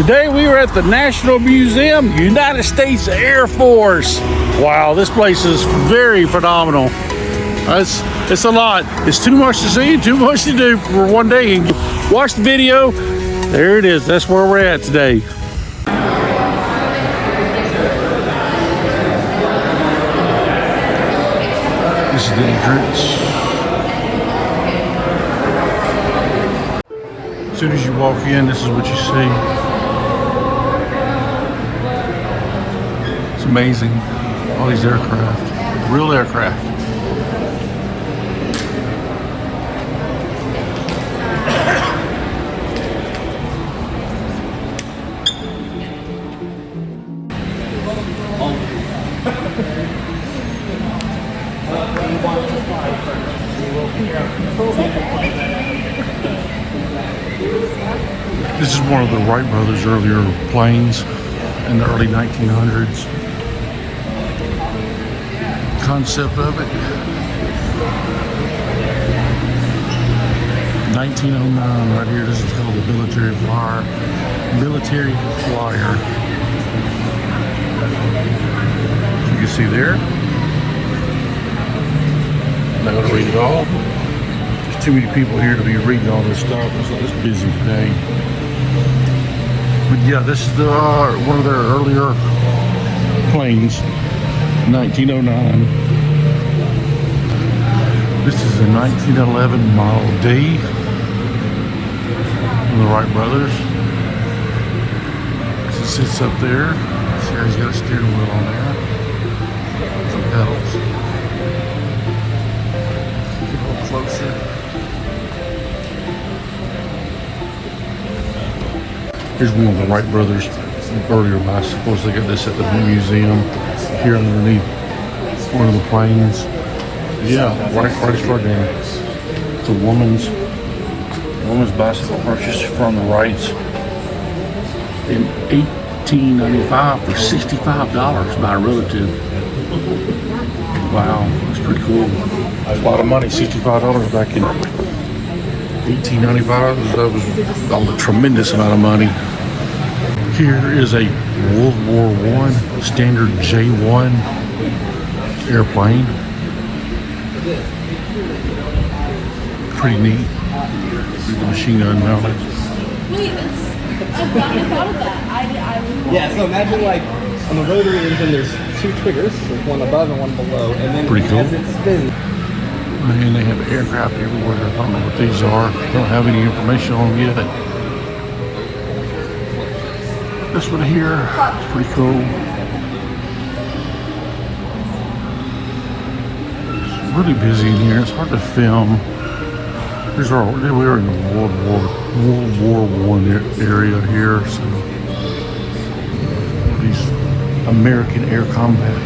Today we are at the National Museum, United States Air Force. Wow, this place is very phenomenal. It's a lot. It's too much to see, too much to do for one day. Watch the video. There it is. That's where we're at today. This is the entrance. As soon as you walk in, this is what you see. It's amazing. All these aircraft, real aircraft. This is one of the Wright brothers' earlier planes in the early 1900s. Concept of it. 1909 right here. This is called the military flyer. Military flyer. You can see there. I'm not going to read it all. There's too many people here to be reading all this stuff. It's busy today. But yeah, this is one of their earlier planes, 1909. This is a 1911 Model D from the Wright brothers. It sits up there. See how he's got a steering wheel on there. Some pedals. Get a little closer. Here's one of the Wright brothers' earlier bicycles. They got this at the museum here underneath one of the planes. Yeah, right extraordinary. It's a woman's bicycle purchased from the Wrights in 1895 for $65 by a relative. Wow, that's pretty cool. That's a lot of money, $65 back in 1895. That was a tremendous amount of money. Here is a World War I standard J1 airplane. Pretty neat. The machine gun mounted. Wait, I've thought of that. Yeah, so imagine like on the rotary engine there's two triggers, there's one above and one below, and then pretty cool. As it spins. Man, they have aircraft everywhere. I don't know what these are. Don't have any information on them yet. This one here is pretty cool. It's really busy in here. It's hard to film. We are in the World War I area here. So these American Air Combat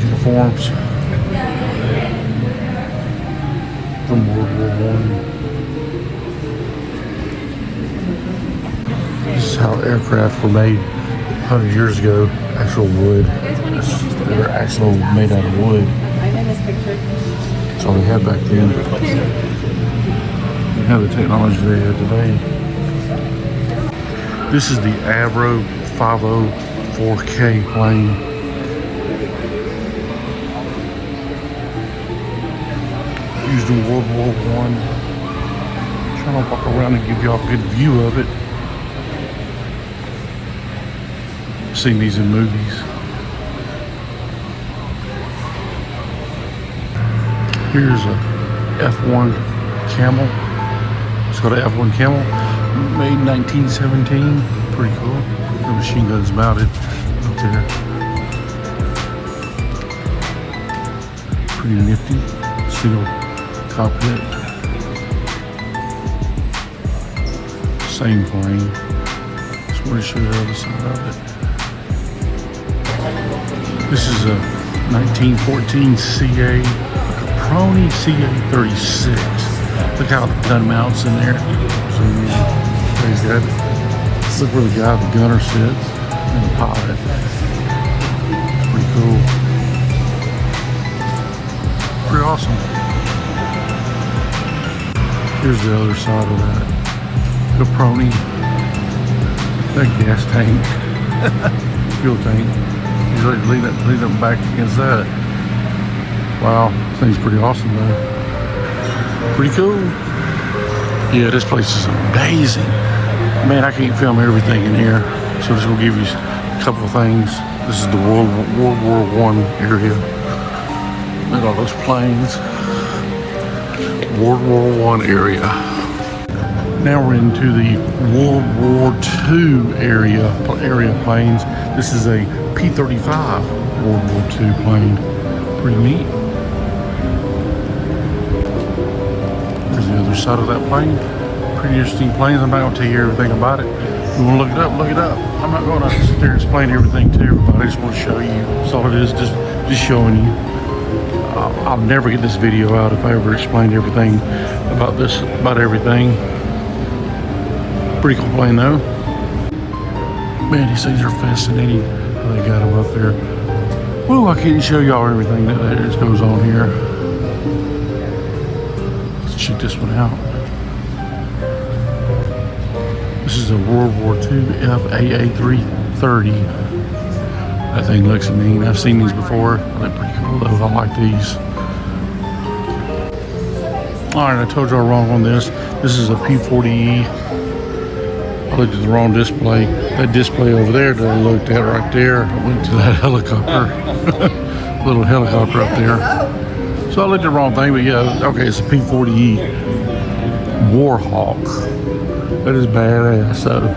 uniforms from World War I. This is how aircraft were made 100 years ago. Actual wood. They're actually made out of wood. That's all they had back then. They have the technology they have today. This is the Avro 504K plane. Used in World War I. Trying to walk around and give y'all a good view of it. Seen these in movies. Here's a F1 Camel. It's called an F1 Camel, made in 1917. Pretty cool. The machine gun's mounted up there. Pretty nifty. Single cockpit. Same plane. Just want to show you the other side of it. This is a 1914 CA, a Caproni CA-36. Look how the gun mounts in there. There's that. Look where the guy, the gunner sits, and the pilot. Pretty cool. Pretty awesome. Here's the other side of that Caproni. That gas tank, fuel tank. He's ready to lean up back against that. Wow, this thing's pretty awesome though. Pretty cool. Yeah, this place is amazing. Man, I can't film everything in here, so I'm just gonna give you a couple of things. This is the World War I area. Look at all those planes. World War I area. Now we're into the World War II area planes. This is a P-35 World War II plane. Pretty neat. There's the other side of that plane. Pretty interesting planes. I'm not going to tell you everything about it. If you want to look it up, look it up. I'm not going to sit there and explain everything to everybody. I just want to show you. That's all it is, just showing you. I'll never get this video out if I ever explained everything about everything. Pretty cool plane though. Man, these things are fascinating. They got them up there. Well, I can't show y'all everything that goes on here. Let's check this one out. This is a World War II FAA 330. That thing looks mean. I've seen these before. They're pretty cool though. I like these. Alright, I told y'all wrong on this. This is a P-40E. I looked at the wrong display. That display over there that I looked at right there, I went to that helicopter. Little helicopter up there. So I looked at the wrong thing, but yeah, okay, it's a P-40E Warhawk. That is badass. So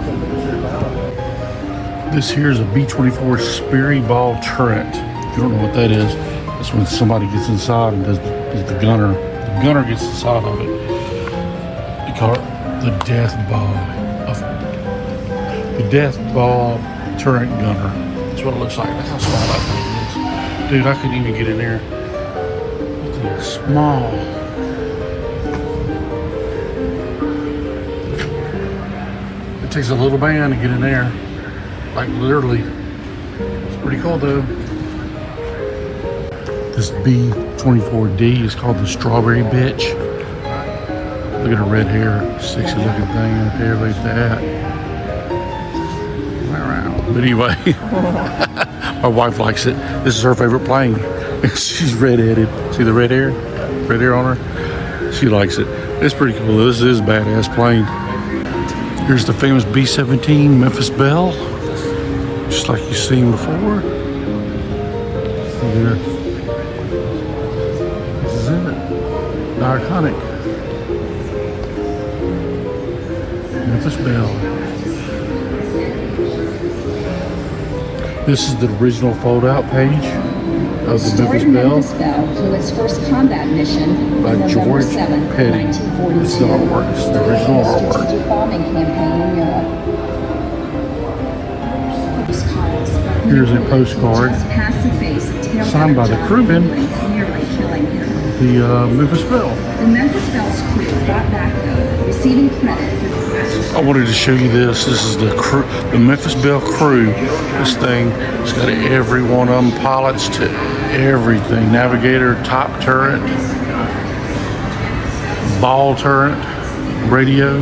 this here is a B-24 Sperry Ball turret. If you don't know what that is, that's when somebody gets inside and does the gunner. The gunner gets inside of it. They call it the death ball. The death ball turret gunner. That's what it looks like. That's how small that thing is. Dude, I couldn't even get in there. That thing is small. It takes a little band to get in there. Like literally. It's pretty cool though. This B-24D is called the Strawberry Bitch. Look at her red hair. Sexy looking thing right there. Look at that. But anyway, my wife likes it. This is her favorite plane. She's redheaded. See the red hair? Red hair on her? She likes it. It's pretty cool. This is a badass plane. Here's the famous B-17 Memphis Belle. Just like you've seen before. There. This is it. The iconic Memphis Belle. This is the original fold-out page of the Memphis Belle to its first combat mission by George Petty. This is the artwork. This is the original artwork. strategic bombing campaign in Europe. Here's a postcard signed by the crewmen. The Memphis Belle. The Memphis Belle's crew got back though, receiving credit for the I wanted to show you this. This is the Memphis Belle crew. This thing has got every one of them, pilots to everything. Navigator, top turret, ball turret, radio,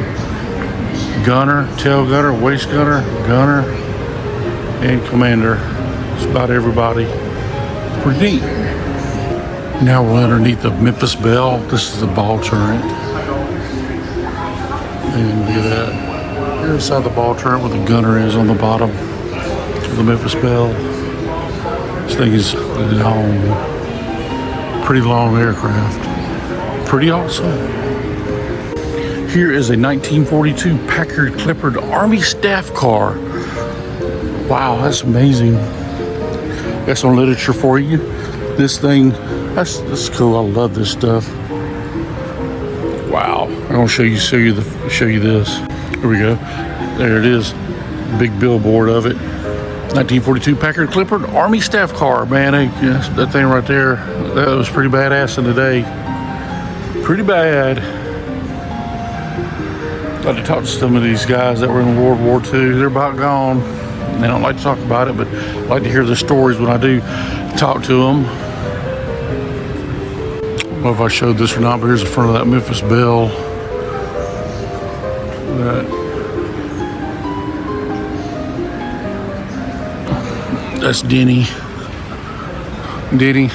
gunner, tail gunner, waist gunner, gunner, and commander. It's about everybody. Pretty neat. Now we're underneath the Memphis Belle. This is the ball turret. And look at that. Here inside the ball turret where the gunner is on the bottom of the Memphis Belle. This thing is long. Pretty long aircraft. Pretty awesome. Here is a 1942 Packard Clipper Army staff car. Wow, that's amazing. Got some literature for you. This thing, that's cool. I love this stuff. Wow, I'm gonna show you this. Here we go. There it is. Big billboard of it. 1942 Packard Clipper Army staff car. Man, that thing right there, that was pretty badass in the day. Pretty bad. I'd like to talk to some of these guys that were in World War II. They're about gone. They don't like to talk about it, but I like to hear their stories when I do talk to them. I don't know if I showed this or not, but here's the front of that Memphis Belle. That's Denny. Denny.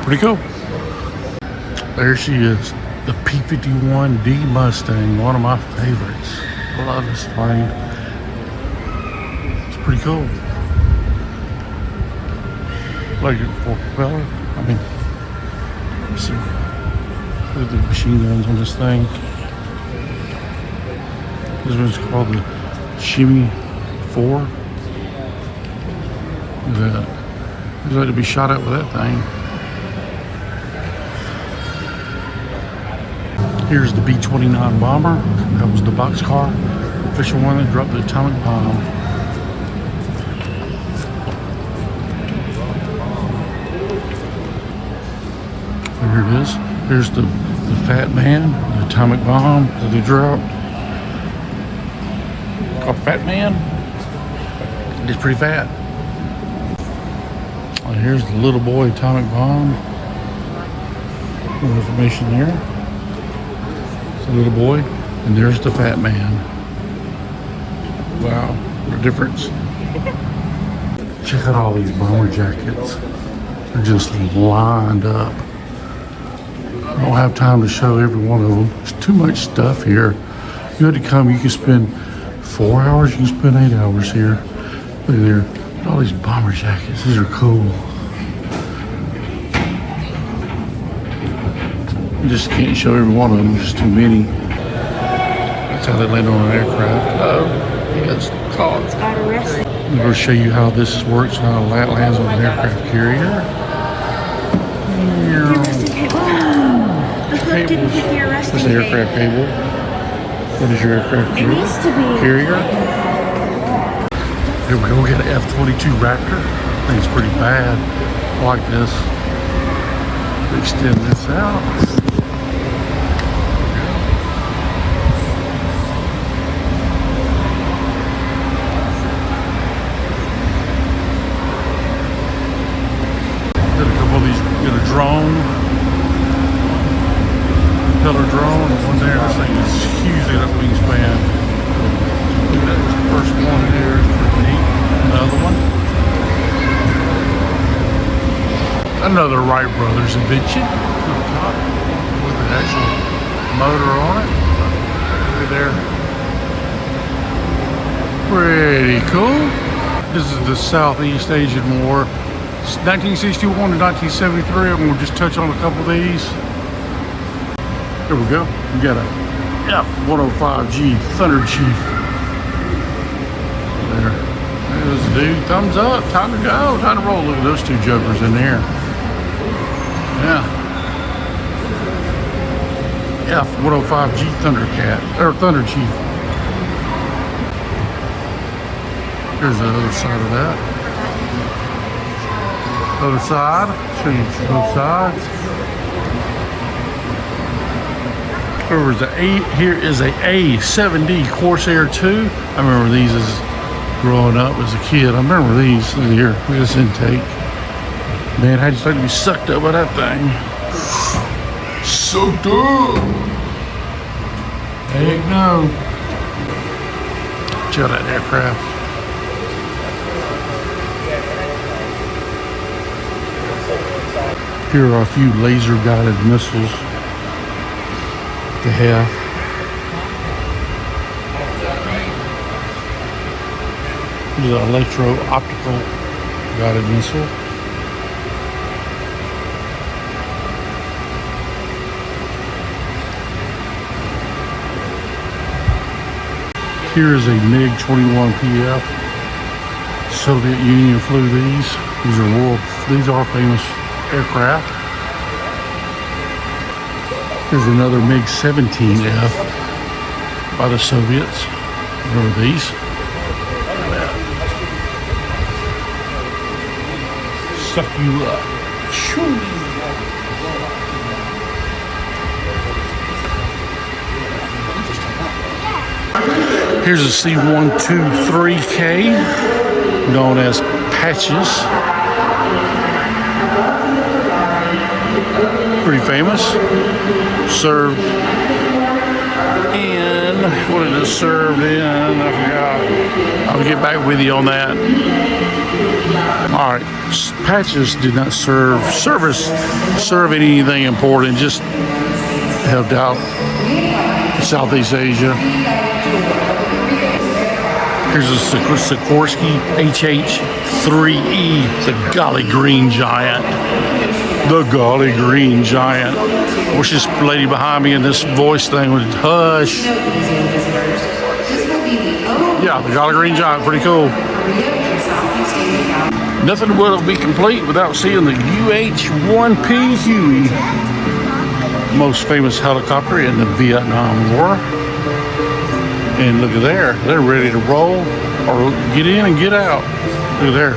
Pretty cool. There she is. The P-51D Mustang. One of my favorites. I love this plane. It's pretty cool. Like it for propeller. I mean, let's see. Look at the machine guns on this thing. This one's called the Shimmy 4. Look at that. It's like to be shot at with that thing. Here's the B-29 bomber. That was the boxcar. Official one that dropped the atomic bomb. Here it is. Here's the Fat Man, the atomic bomb that they dropped. Called Fat Man. It's pretty fat. And here's the little boy atomic bomb. More information there. It's a little boy. And there's the Fat Man. Wow, what a difference. Check out all these bomber jackets. They're just lined up. I don't have time to show every one of them. There's too much stuff here. You had to come, you can spend 4 hours, you can spend 8 hours here. Look at there, all these bomber jackets, these are cool. You just can't show every one of them, there's just too many. That's how they land on an aircraft. Oh, he got caught. Got arrested. I'm going to show you how this works, how it lands on an aircraft carrier. The hook didn't hit the arresting This is the aircraft cable. What is your aircraft It needs to be carrier? Here we go, we got an F-22 Raptor. I think it's pretty bad. I like this. Extend this out. Got a couple of these, get a drone. Propeller drone, one there. This thing is huge. They got wingspan. That was the first one there. Pretty neat. Another one. Another Wright Brothers invention. Up top with an actual motor on it. Look at there. Pretty cool. This is the Southeast Asian War. It's 1961 to 1973. I'm going to just touch on a couple of these. Here we go. We got a F-105G Thunder Chief. There's the dude. Thumbs up. Time to go. Time to roll. Look at those two jokers in there. Yeah. F-105G Thundercat. Or Thunder Chief. Here's the other side of that. Other side. Show you both sides. Here is a A7D Corsair 2. I remember these as growing up as a kid. I remember these. Look here, look at this intake. Man, how'd you like to be sucked up by that thing? Sucked up! Heck no. Check out that aircraft. Here are a few laser guided missiles. To have. This is an electro-optical guided missile. Here is a MiG-21PF. Soviet Union flew these. These are famous aircraft. Here's another MiG-17F by the Soviets. Remember these? Look at that. Suck you up. Here's a C-123K, known as Patches. Pretty famous. Served in What it is served in, I forgot. I'll get back with you on that. All right, Patches did not serve anything important. Just helped out Southeast Asia. Here's a Sikorsky HH-3E, the Golly Green Giant. The Golly Green Giant. I wish this lady behind me and this voice thing would hush. Yeah, the Golly Green Giant, pretty cool. Nothing will be complete without seeing the UH-1P Huey, most famous helicopter in the Vietnam War. And look at there, they're ready to roll or get in and get out. Look at there.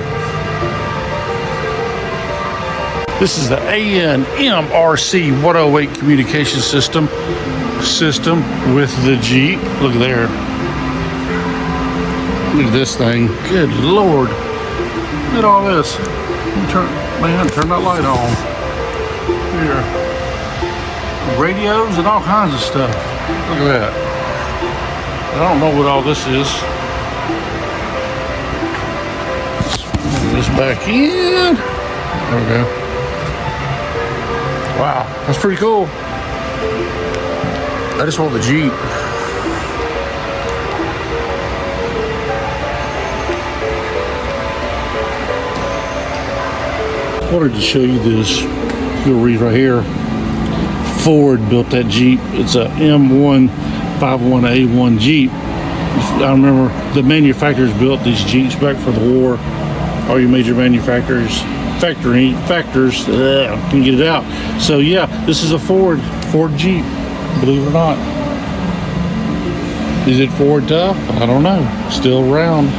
This is the AN-MRC 108 communication system with the Jeep. Look there. Look at this thing. Good Lord. Look at all this. Turn that light on. Here. Radios and all kinds of stuff. Look at that. I don't know what all this is. Put this back in. There we go. Wow, that's pretty cool. I just want the Jeep. I wanted to show you this. You'll read right here. Ford built that Jeep. It's a M151A1 Jeep. I remember the manufacturers built these Jeeps back for the war. All your major manufacturers. Factors can get it out. So yeah, this is a Ford Jeep, believe it or not. Is it Ford tough? I don't know. Still around.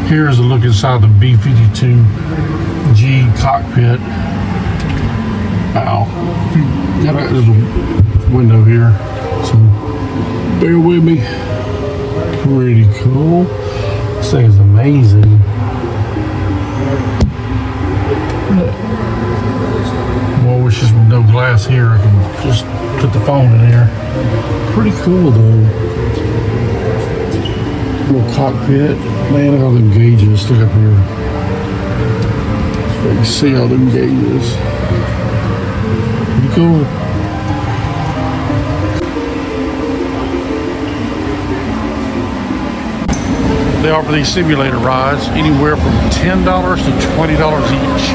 Here's a look inside the B-52G cockpit. Wow. There's a window here, so bear with me. Pretty cool. This thing is amazing. Well, wish there's no glass here. I can just put the phone in there. Pretty cool though. Little cockpit. Man, look at all them gauges. Look up here. So you can see all them gauges. Pretty cool. They offer these simulator rides anywhere from $10 to $20 each.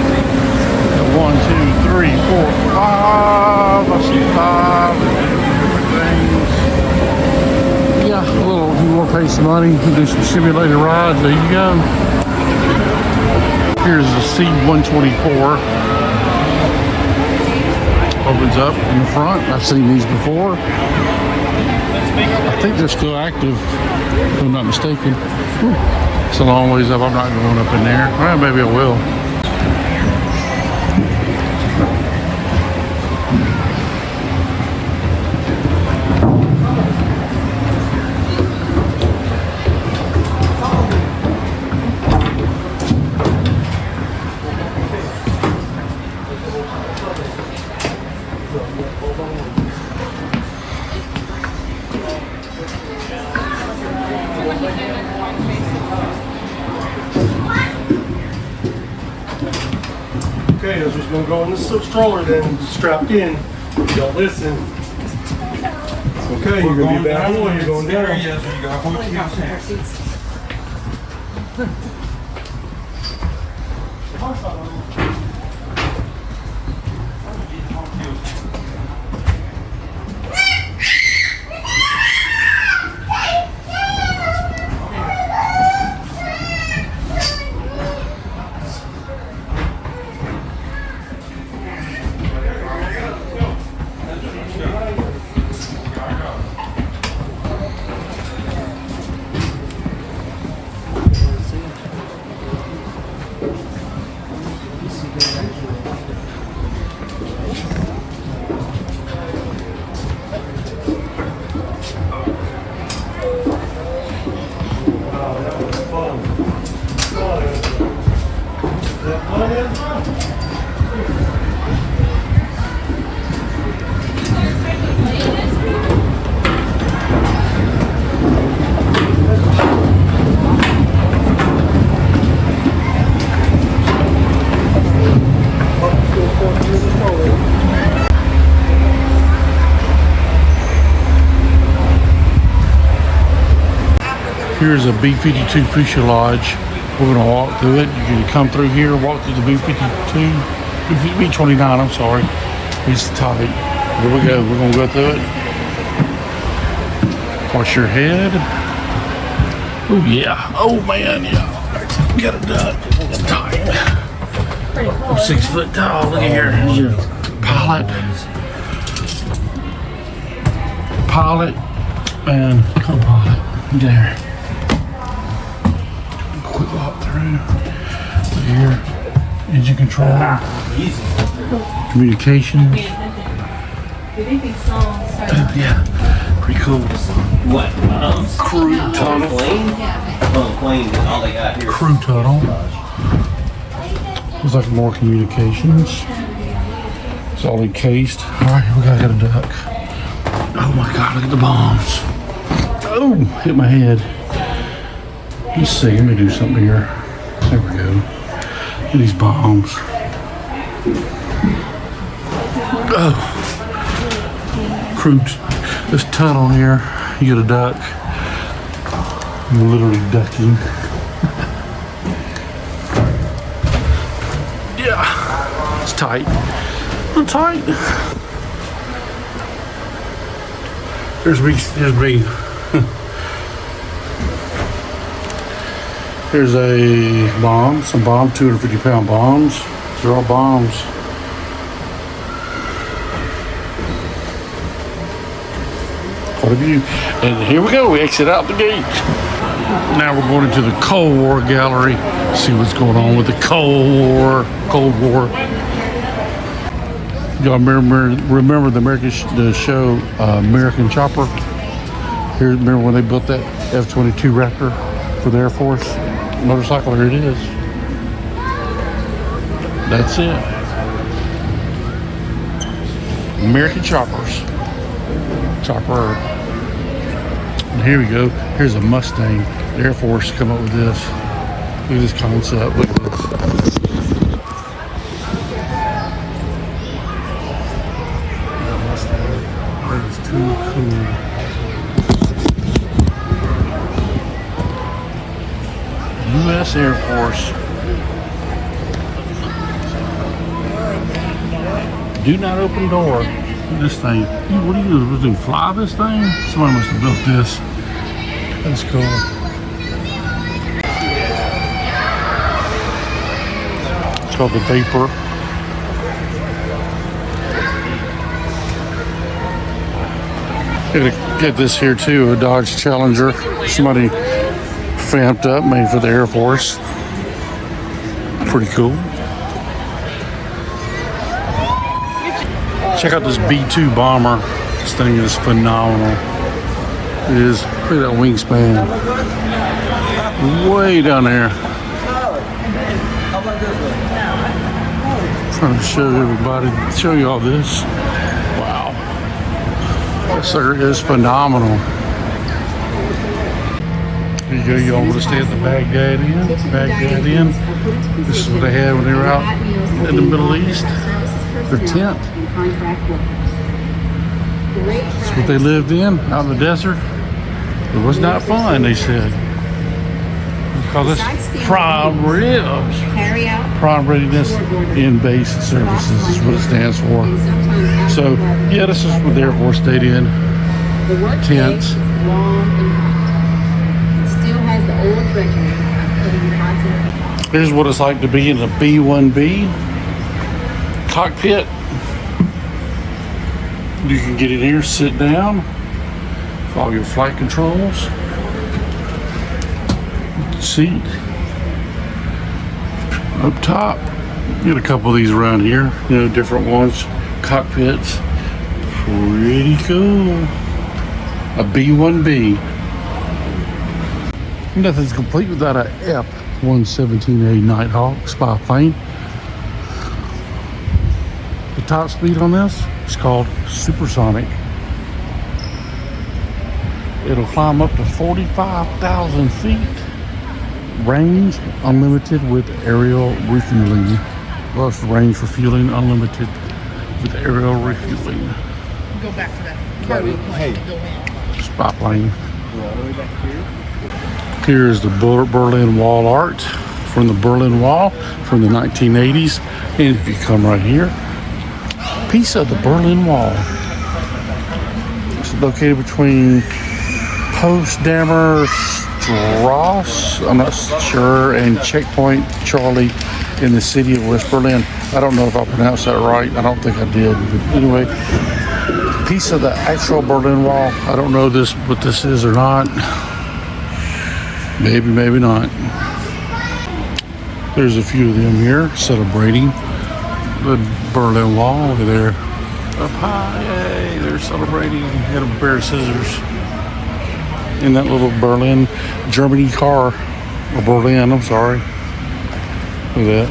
1, 2, 3, 4, 5. I see 5 different things. Yeah, a little. If you want to pay some money and do some simulator rides, there you go. Here's the C-124. Opens up in the front. I've seen these before. I think they're still active, if I'm not mistaken. It's a long ways up. I'm not going up in there. Well, maybe I will. Okay, this was going to go in the stroller then, strapped in. Don't listen. Okay, you're going to be a bad boy. You're going down. Yes, you got 14 seats. Here's a B-52 fuselage. We're gonna walk through it. You can come through here, walk through the B-52, B-29, I'm sorry. It's tight. Here we go, we're gonna go through it. Watch your head. Oh yeah, oh man, yeah. Got a duck, it's tight. I'm 6 foot tall, look at here. Here's your pilot. Pilot and co-pilot, there. Quick walk through. Look here, engine control, communications. Yeah, pretty cool. What? Crew tunnel. Plane, all they got here. Crew tunnel. Looks like more communications. It's all encased. All right, we gotta get a duck. Oh my God, look at the bombs. Oh, hit my head. Let's see, let me do something here. There we go. Look at these bombs. Oh. Crew, this tunnel here, you get a duck. I'm literally ducking. Yeah, it's tight. A little tight. Here's me. Here's a bomb, some bomb, 250-pound bombs. These are all bombs. Quite a few. And here we go, we exit out the gate. Now we're going into the Cold War gallery. See what's going on with the Cold War. Y'all remember the show American Chopper? Here, remember when they built that F-22 Raptor for the Air Force motorcycle? Here it is. That's it. American Choppers. Chopper. And here we go. Here's a Mustang. The Air Force come up with this. Look at this concept. Look at this. That is too cool. U.S. Air Force. Do not open door. Look at this thing. What are you going to do? Fly this thing? Somebody must have built this. That's cool. It's called the Vapor. Get this here too, a Dodge Challenger. Somebody vamped up, made for the Air Force. Pretty cool. Check out this B-2 bomber. This thing is phenomenal. It is. Look at that wingspan. Way down there. Trying to show everybody, show you all this. Wow. That sucker is phenomenal. Here you go, y'all want to stay at the Baghdad Inn. This is what they had when they were out in the Middle East. Their tent. That's what they lived in, out in the desert. It was not fun, they said. We call this prime ribs. Prime readiness in base services is what it stands for. So, yeah, this is what the Air Force stayed in. Tents. Here's what it's like to be in a B-1B cockpit. You can get in here, sit down, follow your flight controls, seat, up top. Get a couple of these around here, different ones, cockpits. Pretty cool. A B-1B. Nothing's complete without a F-117A Nighthawk spy plane. The top speed on this is called supersonic. It'll climb up to 45,000 feet. Range unlimited with aerial refueling. Plus range refueling unlimited with aerial refueling. Go back to that cargo plane. Go in. Spy plane. Here's the Berlin Wall art from the Berlin Wall from the 1980s. And if you come right here, piece of the Berlin Wall. It's located between Potsdamer Strasse, I'm not sure, and Checkpoint Charlie in the city of West Berlin. I don't know if I pronounced that right. I don't think I did. But anyway, piece of the actual Berlin Wall. I don't know what this is or not. Maybe, maybe not. There's a few of them here celebrating the Berlin Wall over there. Up high, yay, they're celebrating. Had a pair of scissors in that little Berlin, Germany car. Or Berlin, I'm sorry. Look at that.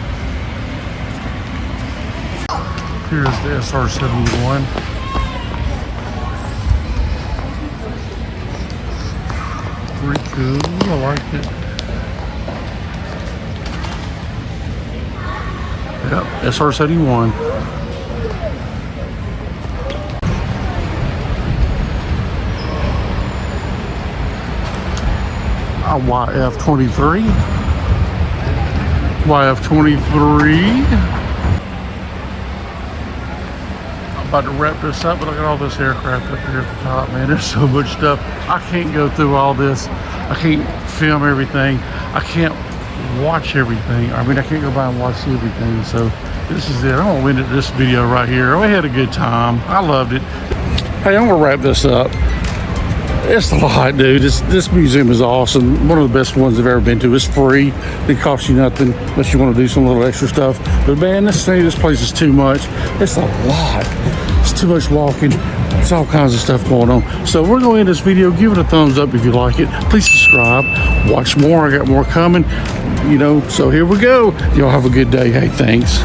Here's the SR-71. Pretty cool, I like it. Yep, SR-71. YF-23. YF-23. I'm about to wrap this up, but look at all this aircraft up here at the top, man. There's so much stuff. I can't go through all this. I can't film everything. I can't watch everything. I mean, I can't go by and watch everything. So this is it. I'm gonna end this video right here. We had a good time. I loved it. Hey, I'm gonna wrap this up. It's a lot, dude. This museum is awesome. One of the best ones I've ever been to. It's free. It costs you nothing unless you want to do some little extra stuff. But man, this place is too much. It's a lot. It's too much walking. It's all kinds of stuff going on. So we're going to end this video. Give it a thumbs up if you like it. Please subscribe. Watch more. I got more coming. So here we go. Y'all have a good day. Hey, thanks.